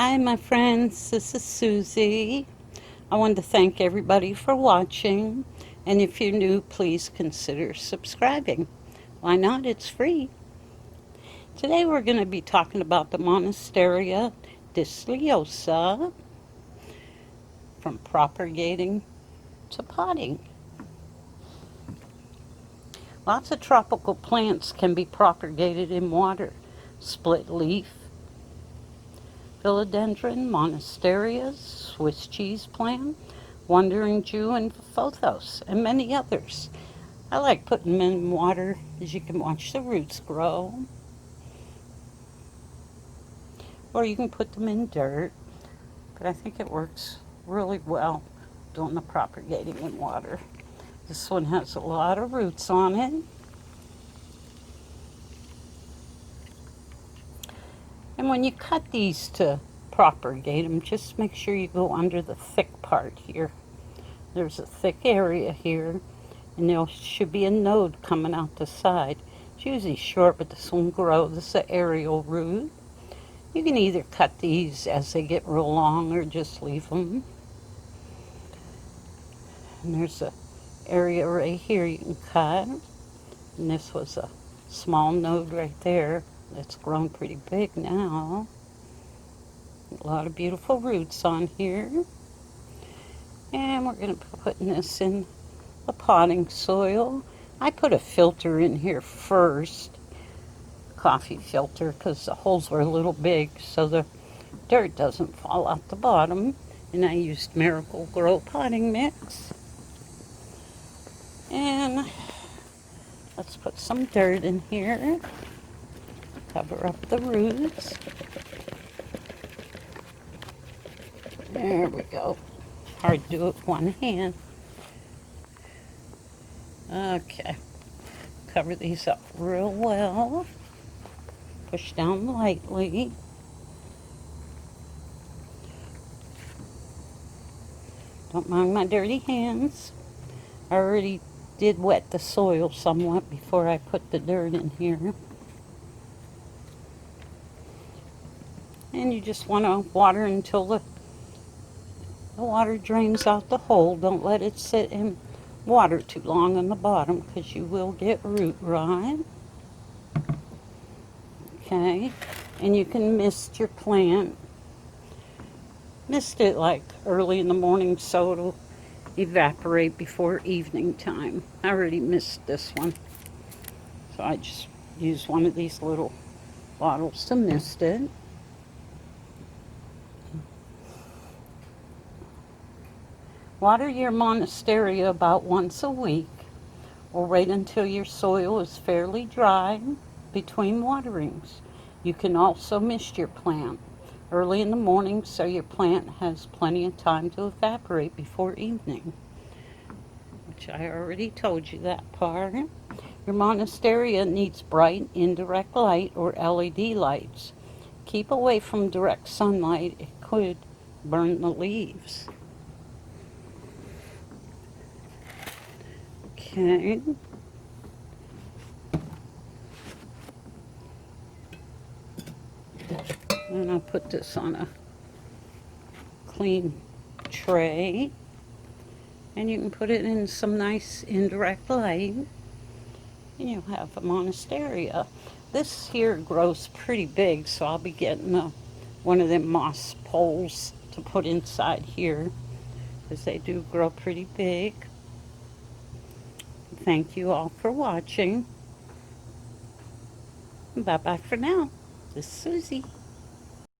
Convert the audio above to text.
Hi, my friends. This is Susie. I want to thank everybody for watching. And if you're new, please consider subscribing. Why not? It's free. Today we're going to be talking about the Monstera Deliciosa, from propagating to potting. Lots of tropical plants can be propagated in water. Split leaf, philodendron, monstera, Swiss cheese plant, wandering Jew, and phothos, and many others. I like putting them in water as you can watch the roots grow. Or you can put them in dirt, but I think it works really well doing the propagating in water. This one has a lot of roots on it. And when you cut these to propagate them, just make sure you go under the thick part here. There's a thick area here, and there should be a node coming out the side. It's usually short, but this one grows. This is an aerial root. You can either cut these as they get real long or just leave them. And there's an area right here you can cut. And this was a small node right there that's grown pretty big now. A lot of beautiful roots on here. And we're going to be putting this in the potting soil. I put a filter in here first, coffee filter, because the holes were a little big so the dirt doesn't fall out the bottom. And I used Miracle Grow potting mix. And let's put some dirt in here. Cover up the roots. There we go. Hard to do it with one hand. Okay. Cover these up real well. Push down lightly. Don't mind my dirty hands. I already did wet the soil somewhat before I put the dirt in here. And you just want to water until the water drains out the hole. Don't let it sit in water too long on the bottom because you will get root rot. Okay, and you can mist your plant. Mist it like early in the morning so it'll evaporate before evening time. I already missed this one, so I just use one of these little bottles to mist it. Water your monstera about once a week, or wait until your soil is fairly dry between waterings. You can also mist your plant early in the morning so your plant has plenty of time to evaporate before evening, which I already told you that part. Your monstera needs bright indirect light or LED lights. Keep away from direct sunlight. It could burn the leaves. Okay. And I'll put this on a clean tray. And you can put it in some nice indirect light. And you'll have a monstera. This here grows pretty big, so I'll be getting one of them moss poles to put inside here, because they do grow pretty big. Thank you all for watching. Bye-bye for now. This is Susie.